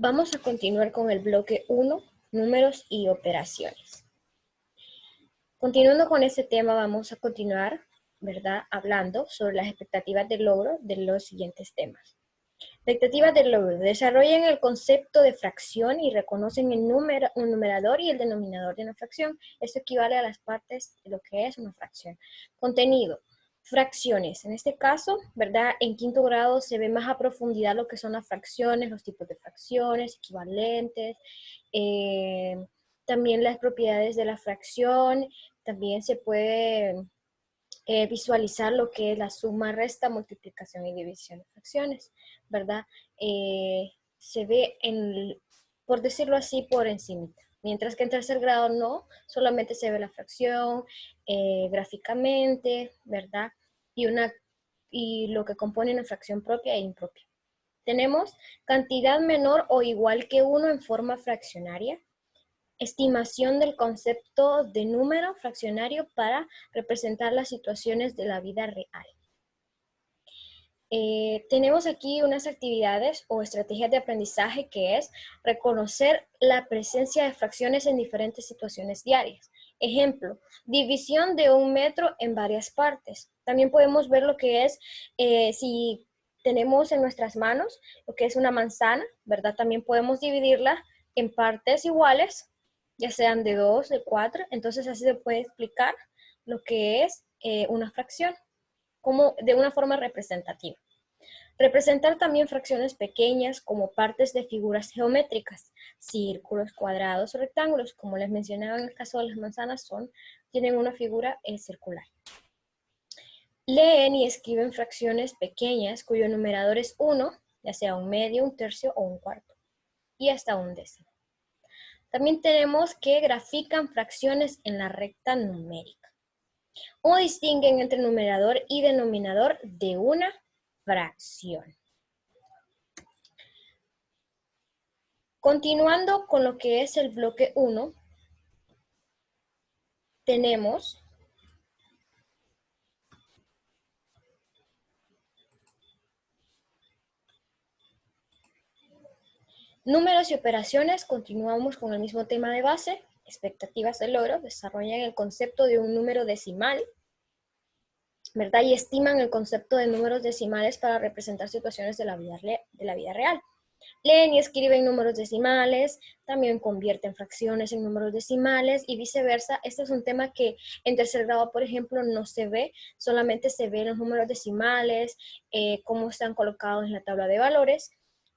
Vamos a continuar con el bloque 1, números y operaciones. Continuando con este tema, vamos a continuar, ¿verdad?, hablando sobre las expectativas de logro de los siguientes temas. Expectativas de logro. Desarrollan el concepto de fracción y reconocen un numerador y el denominador de una fracción. Esto equivale a las partes de lo que es una fracción. Contenido. Fracciones. En este caso, ¿verdad? En quinto grado se ve más a profundidad lo que son las fracciones, los tipos de fracciones, equivalentes, también las propiedades de la fracción. También se puede visualizar lo que es la suma, resta, multiplicación y división de fracciones, ¿verdad? Se ve, por decirlo así, por encima. Mientras que en tercer grado no, solamente se ve la fracción gráficamente, ¿verdad? Y lo que compone una fracción propia e impropia. Tenemos cantidad menor o igual que 1 en forma fraccionaria. Estimación del concepto de número fraccionario para representar las situaciones de la vida real. Tenemos aquí unas actividades o estrategias de aprendizaje que es reconocer la presencia de fracciones en diferentes situaciones diarias. Ejemplo, división de 1 metro en varias partes. También podemos ver lo que es, si tenemos en nuestras manos lo que es una manzana, ¿verdad? También podemos dividirla en partes iguales, ya sean de 2, de 4. Entonces así se puede explicar lo que es una fracción, como de una forma representativa. Representar también fracciones pequeñas como partes de figuras geométricas, círculos, cuadrados o rectángulos, como les mencionaba en el caso de las manzanas, tienen una figura circular. Leen y escriben fracciones pequeñas cuyo numerador es 1, ya sea 1/2, 1/3 o 1/4, y hasta 1/10. También tenemos que grafican fracciones en la recta numérica. O distinguen entre numerador y denominador de una fracción. Continuando con lo que es el bloque 1, tenemos números y operaciones. Continuamos con el mismo tema de base, expectativas de logro. Desarrollan el concepto de un número decimal, ¿verdad? Y estiman el concepto de números decimales para representar situaciones de la vida real. Leen y escriben números decimales, también convierten fracciones en números decimales y viceversa. Este es un tema que en tercer grado, por ejemplo, no se ve, solamente se ven los números decimales, cómo están colocados en la tabla de valores.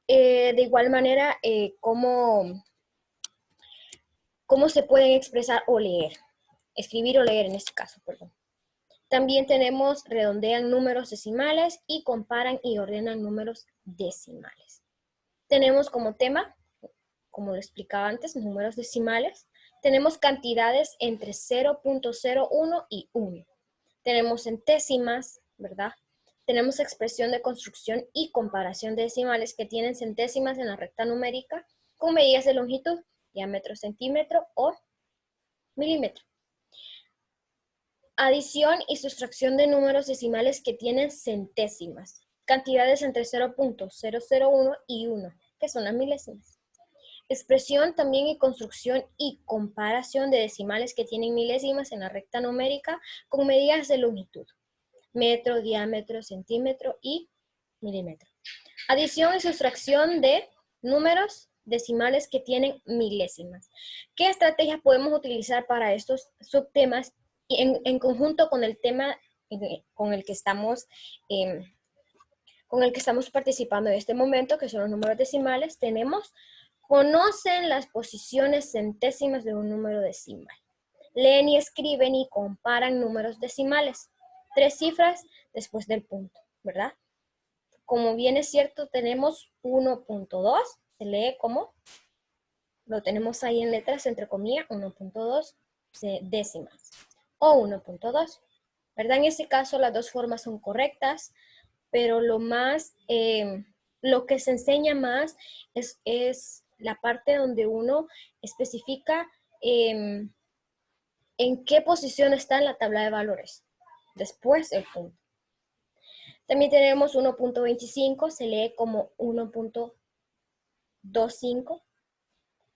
De igual manera, cómo se pueden expresar o leer, escribir o leer en este caso, perdón. También tenemos, redondean números decimales y comparan y ordenan números decimales. Tenemos como tema, como lo explicaba antes, números decimales. Tenemos cantidades entre 0.01 y 1. Tenemos centésimas, ¿verdad? Tenemos expresión de construcción y comparación de decimales que tienen centésimas en la recta numérica con medidas de longitud, diámetro, centímetro o milímetro. Adición y sustracción de números decimales que tienen centésimas. Cantidades entre 0.001 y 1, que son las milésimas. Expresión también y construcción y comparación de decimales que tienen milésimas en la recta numérica con medidas de longitud, metro, diámetro, centímetro y milímetro. Adición y sustracción de números decimales que tienen milésimas. ¿Qué estrategias podemos utilizar para estos subtemas en conjunto con el tema con el que estamos participando en este momento, que son los números decimales? Tenemos: conocen las posiciones centésimas de un número decimal. Leen y escriben y comparan números decimales. 3 cifras después del punto, ¿verdad? Como bien es cierto, tenemos 1.2, se lee como, lo tenemos ahí en letras entre comillas, 1.2 décimas, o 1.2, ¿verdad? En este caso las dos formas son correctas, pero lo que se enseña más es la parte donde uno especifica en qué posición está en la tabla de valores, después del punto. También tenemos 1.25, se lee como 1.25, 25.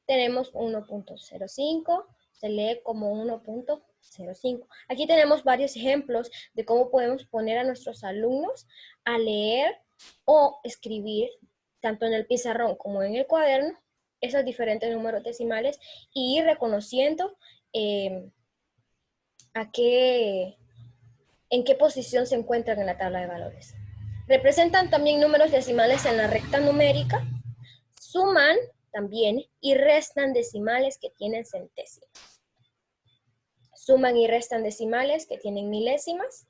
Tenemos 1.05, se lee como 1.05. Aquí tenemos varios ejemplos de cómo podemos poner a nuestros alumnos a leer o escribir, tanto en el pizarrón como en el cuaderno, esos diferentes números decimales y ir reconociendo en qué posición se encuentran en la tabla de valores. Representan también números decimales en la recta numérica, suman también y restan decimales que tienen centésimas. Suman y restan decimales que tienen milésimas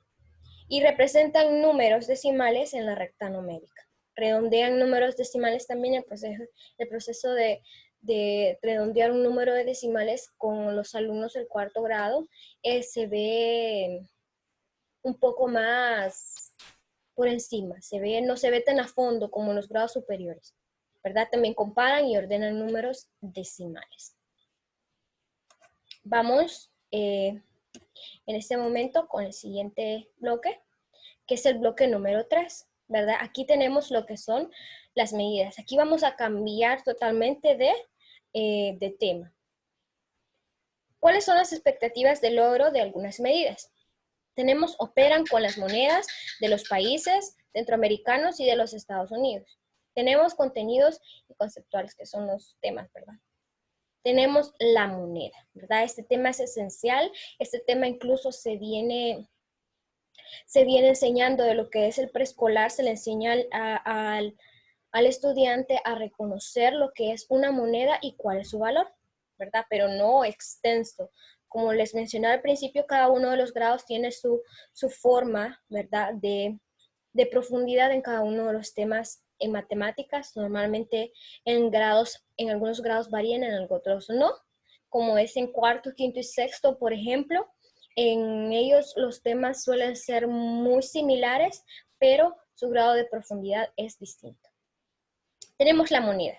y representan números decimales en la recta numérica. Redondean números decimales también. El proceso de redondear un número de decimales con los alumnos del cuarto grado se ve un poco más por encima, no se ve tan a fondo como en los grados superiores, ¿verdad? También comparan y ordenan números decimales. Vamos en este momento con el siguiente bloque, que es el bloque número 3, ¿verdad? Aquí tenemos lo que son las medidas. Aquí vamos a cambiar totalmente de tema. ¿Cuáles son las expectativas de logro de algunas medidas? Tenemos, operan con las monedas de los países centroamericanos y de los Estados Unidos. Tenemos contenidos y conceptuales, que son los temas, ¿verdad? Tenemos la moneda, ¿verdad? Este tema es esencial. Este tema incluso se viene enseñando de lo que es el preescolar. Se le enseña al estudiante a reconocer lo que es una moneda y cuál es su valor, ¿verdad? Pero no extenso. Como les mencioné al principio, cada uno de los grados tiene su forma, ¿verdad?, de profundidad en cada uno de los temas en matemáticas. Normalmente en algunos grados varían, en otros no, como es en cuarto, quinto y sexto, por ejemplo. En ellos los temas suelen ser muy similares, pero su grado de profundidad es distinto. Tenemos la moneda.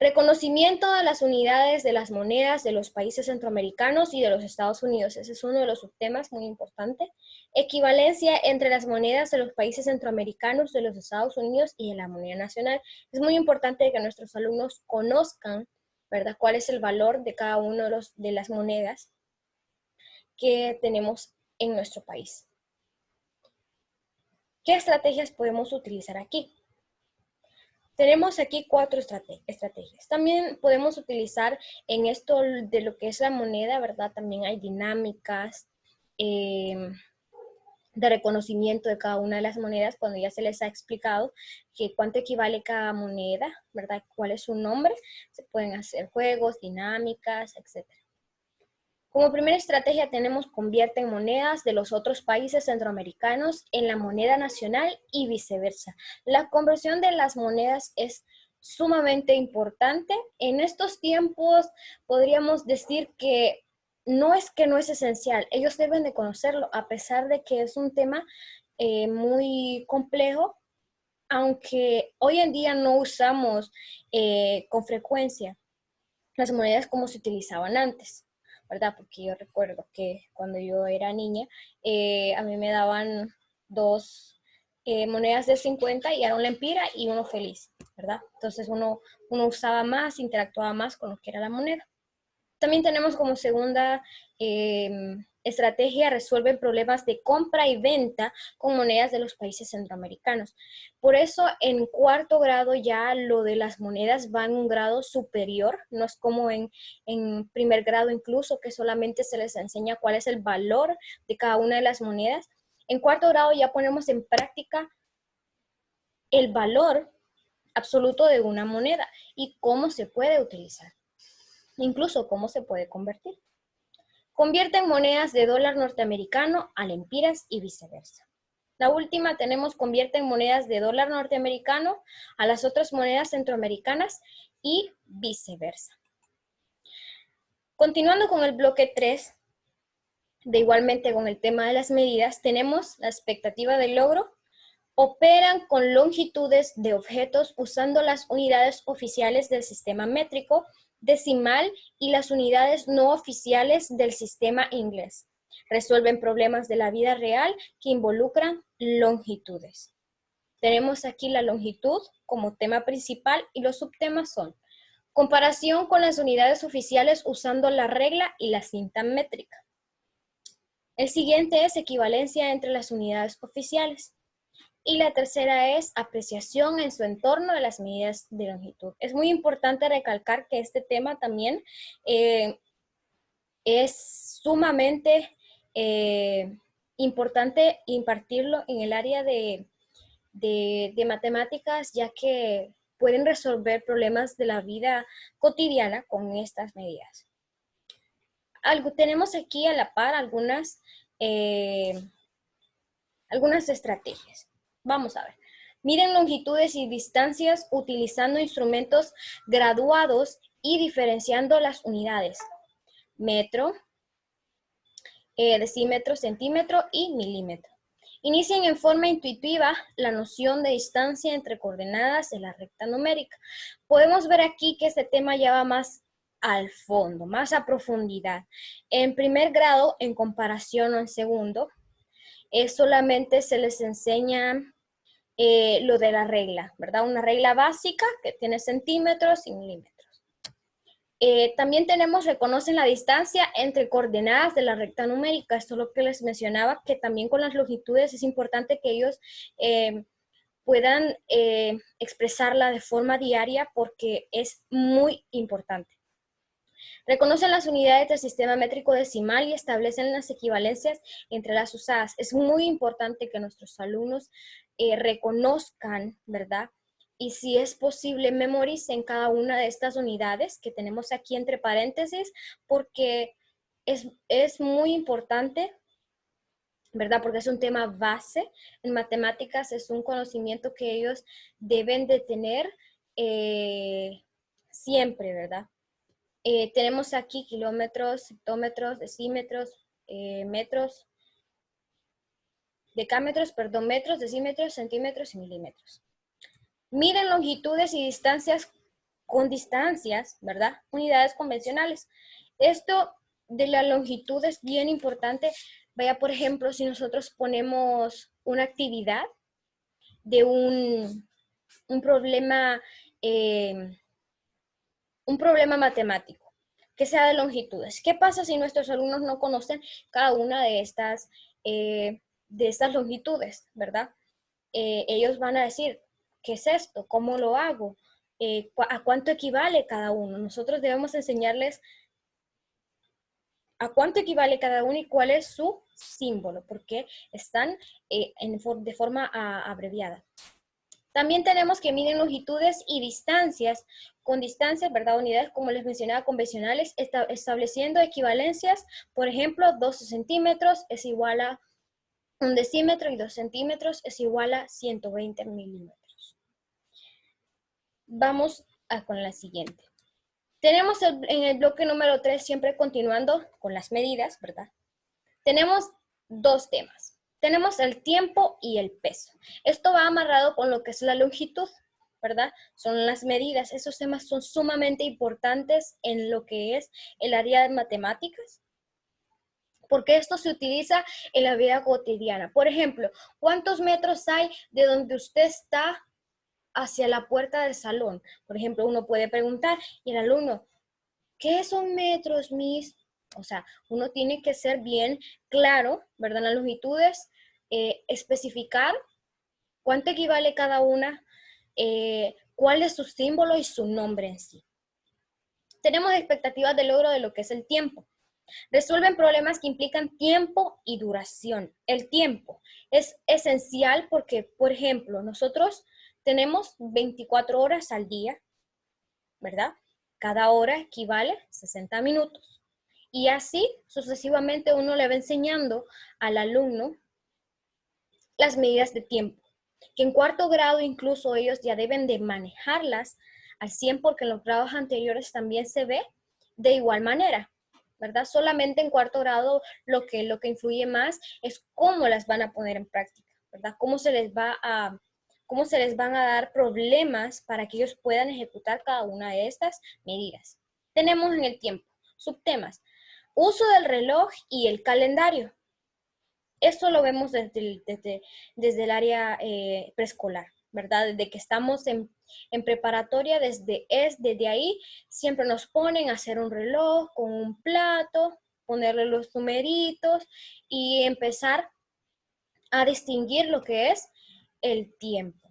Reconocimiento de las unidades de las monedas de los países centroamericanos y de los Estados Unidos. Ese es uno de los subtemas muy importantes. Equivalencia entre las monedas de los países centroamericanos, de los Estados Unidos y de la moneda nacional. Es muy importante que nuestros alumnos conozcan, ¿verdad?, cuál es el valor de cada uno de las monedas que tenemos en nuestro país. ¿Qué estrategias podemos utilizar aquí? Tenemos aquí 4 estrategias. También podemos utilizar en esto de lo que es la moneda, ¿verdad? También hay dinámicas de reconocimiento de cada una de las monedas, cuando ya se les ha explicado que cuánto equivale cada moneda, ¿verdad? ¿Cuál es su nombre? Se pueden hacer juegos, dinámicas, etc. Como primera estrategia tenemos convierte en monedas de los otros países centroamericanos en la moneda nacional y viceversa. La conversión de las monedas es sumamente importante. En estos tiempos podríamos decir que no es esencial. Ellos deben de conocerlo, a pesar de que es un tema muy complejo, aunque hoy en día no usamos con frecuencia las monedas como se utilizaban antes, ¿verdad? Porque yo recuerdo que cuando yo era niña, a mí me daban 2 monedas de 50 y era un lempira y uno feliz, ¿verdad? Entonces uno usaba más, interactuaba más con lo que era la moneda. También tenemos como segunda estrategia, resuelven problemas de compra y venta con monedas de los países centroamericanos. Por eso en cuarto grado ya lo de las monedas va en un grado superior, no es como en primer grado incluso, que solamente se les enseña cuál es el valor de cada una de las monedas. En cuarto grado ya ponemos en práctica el valor absoluto de una moneda y cómo se puede utilizar, incluso cómo se puede convertir. Convierten monedas de dólar norteamericano a lempiras y viceversa. La última tenemos convierten monedas de dólar norteamericano a las otras monedas centroamericanas y viceversa. Continuando con el bloque 3, igualmente con el tema de las medidas, tenemos la expectativa de logro. Operan con longitudes de objetos usando las unidades oficiales del sistema métrico, decimal y las unidades no oficiales del sistema inglés. Resuelven problemas de la vida real que involucran longitudes. Tenemos aquí la longitud como tema principal y los subtemas son comparación con las unidades oficiales usando la regla y la cinta métrica. El siguiente es equivalencia entre las unidades oficiales. Y la tercera es apreciación en su entorno de las medidas de longitud. Es muy importante recalcar que este tema también es sumamente importante impartirlo en el área de matemáticas, ya que pueden resolver problemas de la vida cotidiana con estas medidas. Tenemos aquí a la par algunas estrategias. Vamos a ver. Miden longitudes y distancias utilizando instrumentos graduados y diferenciando las unidades. Metro, decímetro, centímetro y milímetro. Inicien en forma intuitiva la noción de distancia entre coordenadas de la recta numérica. Podemos ver aquí que este tema ya va más al fondo, más a profundidad. En primer grado, en comparación o en segundo, solamente se les enseña lo de la regla, ¿verdad? Una regla básica que tiene centímetros y milímetros. También reconocen la distancia entre coordenadas de la recta numérica. Esto es lo que les mencionaba, que también con las longitudes es importante que ellos puedan expresarla de forma diaria porque es muy importante. Reconocen las unidades del sistema métrico decimal y establecen las equivalencias entre las usadas. Es muy importante que nuestros alumnos reconozcan, ¿verdad? Y si es posible, memoricen cada una de estas unidades que tenemos aquí entre paréntesis, porque es muy importante, ¿verdad? Porque es un tema base. En matemáticas es un conocimiento que ellos deben de tener siempre, ¿verdad? Tenemos aquí kilómetros, hectómetros, decímetros, metros, decámetros, perdón, metros, decímetros, centímetros y milímetros. Miden longitudes y distancias con distancias, ¿verdad? Unidades convencionales. Esto de la longitud es bien importante. Vaya, por ejemplo, si nosotros ponemos una actividad de un problema matemático, que sea de longitudes. ¿Qué pasa si nuestros alumnos no conocen cada una de estas longitudes, verdad? Ellos van a decir, ¿qué es esto? ¿Cómo lo hago? ¿A cuánto equivale cada uno? Nosotros debemos enseñarles a cuánto equivale cada uno y cuál es su símbolo, porque están de forma abreviada. También tenemos que miden longitudes y distancias. Con distancias, ¿verdad? Unidades, como les mencionaba, convencionales, estableciendo equivalencias. Por ejemplo, 12 centímetros es igual a 1 decímetro y 2 centímetros es igual a 120 milímetros. Vamos con la siguiente. Tenemos en el bloque número 3, siempre continuando con las medidas, ¿verdad? Tenemos dos temas. Tenemos el tiempo y el peso. Esto va amarrado con lo que es la longitud, ¿verdad? Son las medidas. Esos temas son sumamente importantes en lo que es el área de matemáticas, porque esto se utiliza en la vida cotidiana. Por ejemplo, ¿cuántos metros hay de donde usted está hacia la puerta del salón? Por ejemplo, uno puede preguntar y el alumno, ¿qué son metros, Miss? O sea, uno tiene que ser bien claro, ¿verdad? En las longitudes, especificar cuánto equivale cada una, cuál es su símbolo y su nombre en sí. Tenemos expectativas de logro de lo que es el tiempo. Resuelven problemas que implican tiempo y duración. El tiempo es esencial porque, por ejemplo, nosotros tenemos 24 horas al día, ¿verdad? Cada hora equivale a 60 minutos. Y así sucesivamente uno le va enseñando al alumno las medidas de tiempo, que en cuarto grado incluso ellos ya deben de manejarlas al 100 porque en los grados anteriores también se ve de igual manera, ¿verdad? Solamente en cuarto grado lo que influye más es cómo las van a poner en práctica, ¿verdad? Cómo se les van a dar problemas para que ellos puedan ejecutar cada una de estas medidas. Tenemos en el tiempo subtemas: uso del reloj y el calendario. Esto lo vemos desde el área preescolar. ¿verdad? Desde que estamos en preparatoria, desde ahí siempre nos ponen a hacer un reloj con un plato, ponerle los numeritos y empezar a distinguir lo que es el tiempo.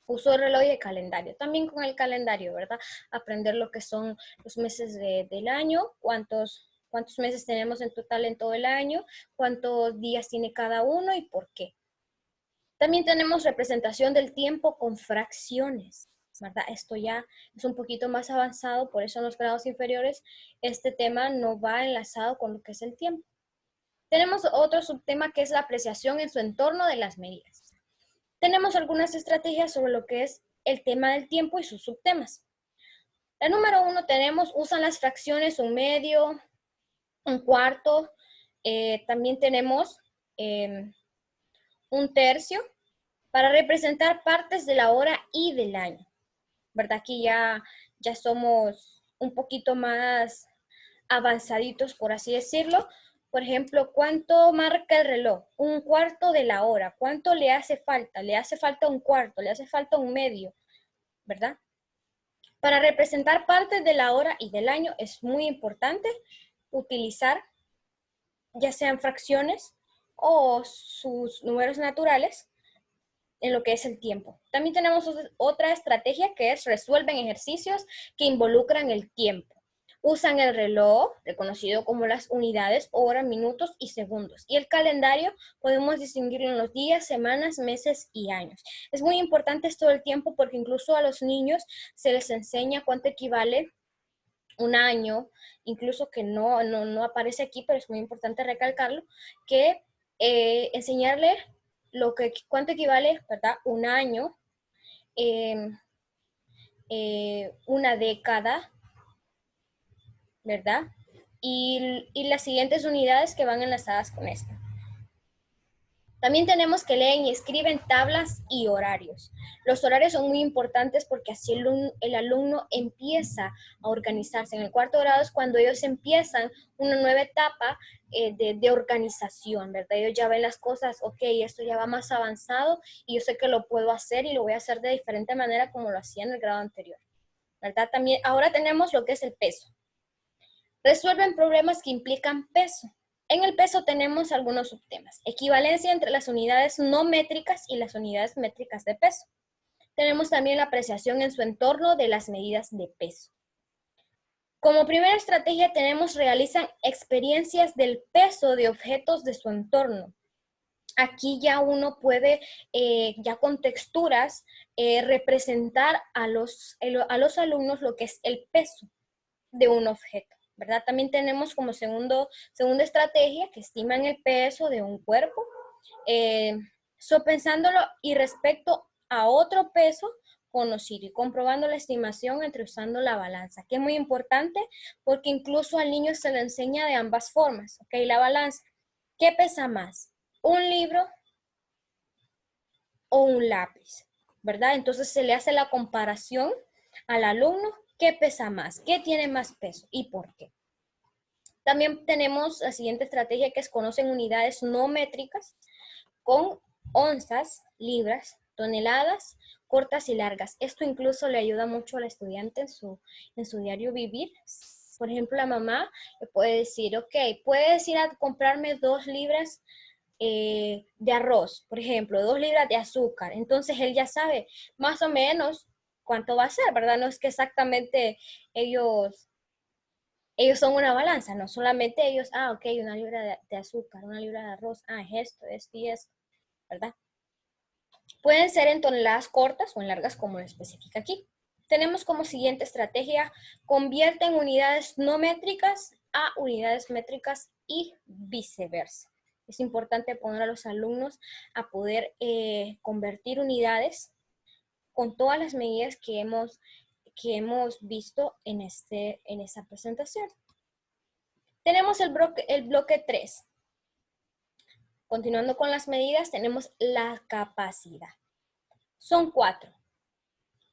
Uso el reloj y el calendario. También con el calendario, ¿verdad? Aprender lo que son los meses del año, cuántos meses tenemos en total en todo el año, cuántos días tiene cada uno y por qué. También tenemos representación del tiempo con fracciones, ¿verdad? Esto ya es un poquito más avanzado, por eso en los grados inferiores este tema no va enlazado con lo que es el tiempo. Tenemos otro subtema que es la apreciación en su entorno de las medidas. Tenemos algunas estrategias sobre lo que es el tema del tiempo y sus subtemas. La número 1 tenemos, usan las fracciones, un medio, un cuarto, también tenemos un tercio, para representar partes de la hora y del año, ¿verdad? Aquí ya somos un poquito más avanzaditos, por así decirlo. Por ejemplo, ¿cuánto marca el reloj? Un cuarto de la hora. ¿Cuánto le hace falta? Le hace falta un cuarto, le hace falta un medio, ¿verdad? Para representar partes de la hora y del año es muy importante utilizar ya sean fracciones o sus números naturales en lo que es el tiempo. También tenemos otra estrategia que es resuelven ejercicios que involucran el tiempo. Usan el reloj, reconocido como las unidades, horas, minutos y segundos. Y el calendario podemos distinguirlo en los días, semanas, meses y años. Es muy importante esto del tiempo porque incluso a los niños se les enseña cuánto equivale un año, incluso que no aparece aquí, pero es muy importante recalcarlo, que enseñarle cuánto equivale, ¿verdad? Un año, una década, ¿verdad? Y las siguientes unidades que van enlazadas con esto. También tenemos que leen y escriben tablas y horarios. Los horarios son muy importantes porque así el alumno empieza a organizarse. En el cuarto grado es cuando ellos empiezan una nueva etapa de organización, ¿verdad? Ellos ya ven las cosas, ok, esto ya va más avanzado y yo sé que lo puedo hacer y lo voy a hacer de diferente manera como lo hacía en el grado anterior, ¿verdad? También ahora tenemos lo que es el peso. Resuelven problemas que implican peso. En el peso tenemos algunos subtemas. Equivalencia entre las unidades no métricas y las unidades métricas de peso. Tenemos también la apreciación en su entorno de las medidas de peso. Como primera estrategia tenemos realizan experiencias del peso de objetos de su entorno. Aquí ya uno puede, ya con texturas, representar a los alumnos lo que es el peso de un objeto, ¿verdad? También tenemos como segunda estrategia que estiman el peso de un cuerpo, sopensándolo y respecto a otro peso conocido y comprobando la estimación entre usando la balanza, que es muy importante porque incluso al niño se le enseña de ambas formas, ¿ok? La balanza, ¿qué pesa más? ¿Un libro o un lápiz? ¿Verdad? Entonces se le hace la comparación al alumno, ¿qué pesa más? ¿Qué tiene más peso? ¿Y por qué? También tenemos la siguiente estrategia que es conocen unidades no métricas con onzas, libras, toneladas, cortas y largas. Esto incluso le ayuda mucho al estudiante en su diario vivir. Por ejemplo, la mamá le puede decir, ok, puedes ir a comprarme 2 libras de arroz, por ejemplo, 2 libras de azúcar. Entonces él ya sabe más o menos cuánto va a ser, ¿verdad? No es que exactamente ellos son una balanza, no solamente ellos, ok, una libra de azúcar, una libra de arroz, es esto y esto, ¿verdad? Pueden ser en toneladas cortas o en largas como lo especifica aquí. Tenemos como siguiente estrategia, convierten unidades no métricas a unidades métricas y viceversa. Es importante poner a los alumnos a poder convertir unidades con todas las medidas que hemos visto en esta presentación. Tenemos el bloque 3. Continuando con las medidas, tenemos la capacidad. Son 4.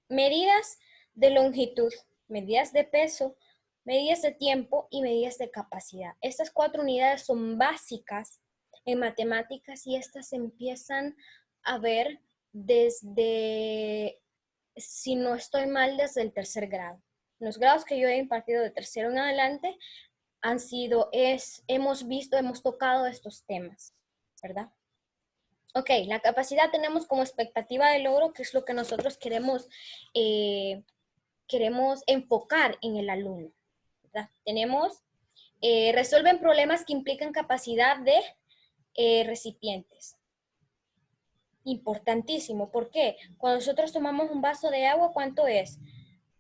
Medidas de longitud, medidas de peso, medidas de tiempo y medidas de capacidad. Estas 4 unidades son básicas en matemáticas y estas se empiezan a ver desde, si no estoy mal, desde el tercer grado. Los grados que yo he impartido de tercero en adelante hemos tocado estos temas, ¿verdad? Ok, la capacidad tenemos como expectativa de logro, que es lo que nosotros queremos enfocar en el alumno, ¿verdad? Tenemos, resuelven problemas que implican capacidad de recipientes. Importantísimo, ¿por qué? Cuando nosotros tomamos un vaso de agua, ¿cuánto es?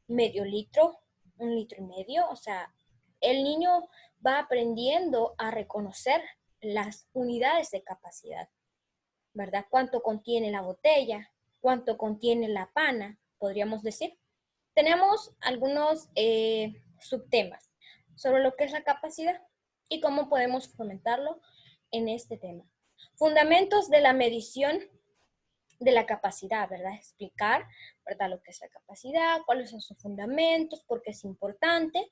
Medio litro, 1,5 litros, o sea, el niño va aprendiendo a reconocer las unidades de capacidad, ¿verdad? ¿Cuánto contiene la botella? ¿Cuánto contiene la pana? Podríamos decir. Tenemos algunos subtemas sobre lo que es la capacidad y cómo podemos fomentarlo en este tema. Fundamentos de la medición de la capacidad, ¿verdad? Explicar, ¿verdad? Lo que es la capacidad, cuáles son sus fundamentos, por qué es importante.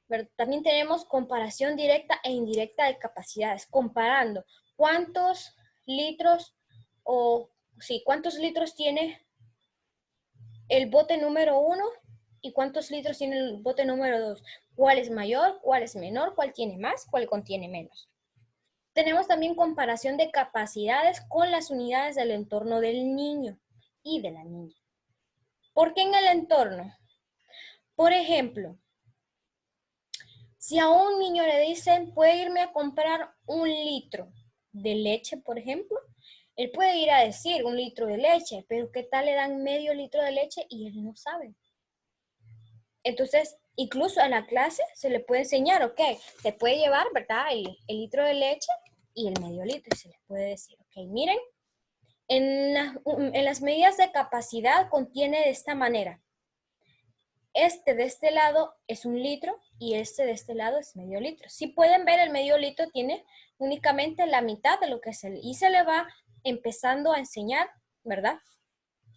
¿Verdad? También tenemos comparación directa e indirecta de capacidades, comparando cuántos litros cuántos litros tiene el bote número 1 y cuántos litros tiene el bote número 2. ¿Cuál es mayor? ¿Cuál es menor? ¿Cuál tiene más? ¿Cuál contiene menos? Tenemos también comparación de capacidades con las unidades del entorno del niño y de la niña. ¿Por qué en el entorno? Por ejemplo, si a un niño le dicen, puede irme a comprar 1 litro de leche, por ejemplo, él puede ir a decir 1 litro de leche, pero ¿qué tal le dan medio litro de leche y él no sabe? Entonces, incluso en la clase se le puede enseñar, ok, se puede llevar, ¿verdad? El litro de leche y el medio litro, y se les puede decir, ok, miren, en las medidas de capacidad contiene de esta manera. Este de este lado es 1 litro y este de este lado es medio litro. Si pueden ver, el medio litro tiene únicamente la mitad de lo que es y se le va empezando a enseñar, ¿verdad?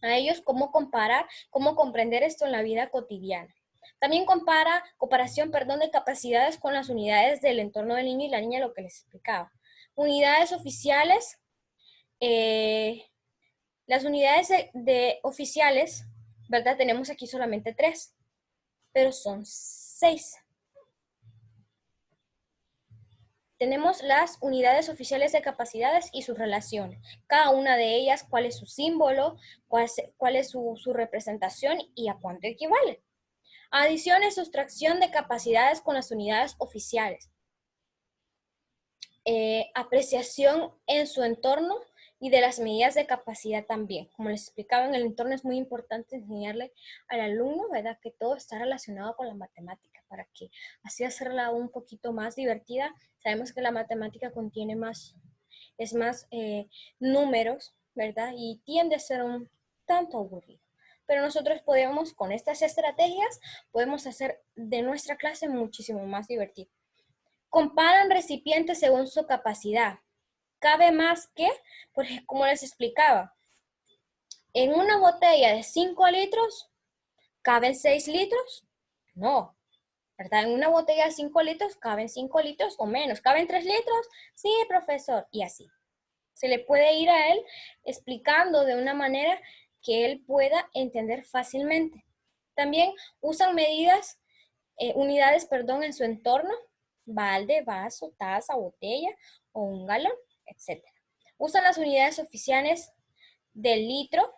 A ellos cómo comparar, cómo comprender esto en la vida cotidiana. También comparación de capacidades con las unidades del entorno del niño y la niña, lo que les explicaba. Unidades oficiales, las unidades de oficiales, ¿verdad? Tenemos aquí solamente 3, pero son 6. Tenemos las unidades oficiales de capacidades y sus relaciones. Cada una de ellas, cuál es su símbolo, cuál es su representación y a cuánto equivale. Adición y sustracción de capacidades con las unidades oficiales. Apreciación en su entorno y de las medidas de capacidad también. Como les explicaba, en el entorno es muy importante enseñarle al alumno, ¿verdad?, que todo está relacionado con la matemática, para que así hacerla un poquito más divertida. Sabemos que la matemática contiene más números, ¿verdad? Y tiende a ser un tanto aburrido. Pero nosotros podemos, con estas estrategias, podemos hacer de nuestra clase muchísimo más divertida. Comparan recipientes según su capacidad. Cabe más que, porque como les explicaba, en una botella de 5 litros, ¿caben 6 litros? No, ¿verdad? En una botella de 5 litros, ¿caben 5 litros o menos? ¿Caben 3 litros? Sí, profesor, y así. Se le puede ir a él explicando de una manera que él pueda entender fácilmente. También usan unidades en su entorno, balde, vaso, taza, botella o un galón, etc. Usan las unidades oficiales del litro,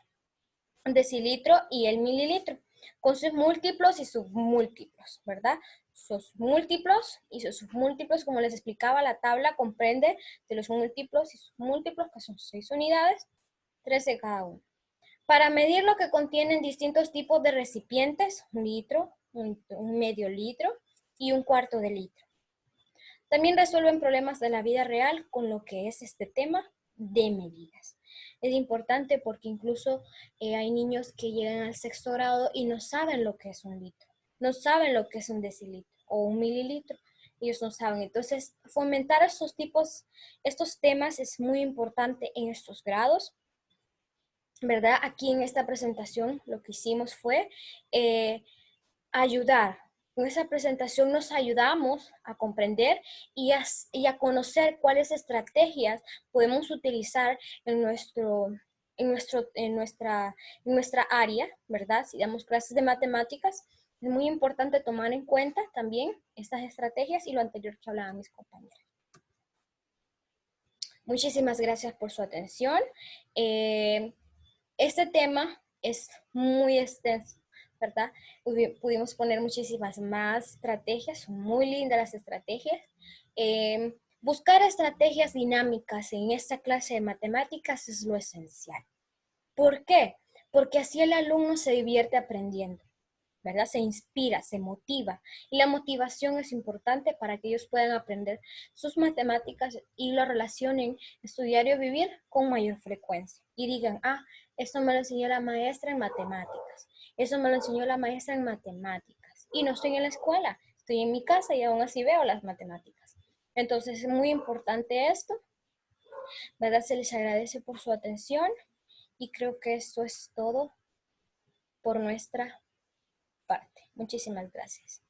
decilitro y el mililitro, con sus múltiplos y submúltiplos, ¿verdad? Sus múltiplos y sus submúltiplos, como les explicaba, la tabla comprende de los múltiplos y submúltiplos, que son 6 unidades, 3 de cada uno. Para medir lo que contienen distintos tipos de recipientes, 1 litro, un medio litro y 1/4 de litro. También resuelven problemas de la vida real con lo que es este tema de medidas. Es importante porque incluso hay niños que llegan al 6º grado y no saben lo que es 1 litro, no saben lo que es un decilitro o un mililitro. Ellos no saben. Entonces, fomentar estos temas es muy importante en estos grados, ¿verdad? Aquí en esta presentación lo que hicimos fue ayudar. Con esa presentación nos ayudamos a comprender y a conocer cuáles estrategias podemos utilizar en nuestro nuestra área, ¿verdad? Si damos clases de matemáticas, es muy importante tomar en cuenta también estas estrategias y lo anterior que hablaban mis compañeros. Muchísimas gracias por su atención. Este tema es muy extenso, ¿verdad? Pudimos poner muchísimas más estrategias, son muy lindas las estrategias. Buscar estrategias dinámicas en esta clase de matemáticas es lo esencial. ¿Por qué? Porque así el alumno se divierte aprendiendo, ¿verdad? Se inspira, se motiva. Y la motivación es importante para que ellos puedan aprender sus matemáticas y lo relacionen en su diario vivir con mayor frecuencia. Y digan, esto me lo enseñó la maestra en matemáticas. Eso me lo enseñó la maestra en matemáticas. Y no estoy en la escuela, estoy en mi casa y aún así veo las matemáticas. Entonces es muy importante esto, ¿verdad? Se les agradece por su atención y creo que esto es todo por nuestra parte. Muchísimas gracias.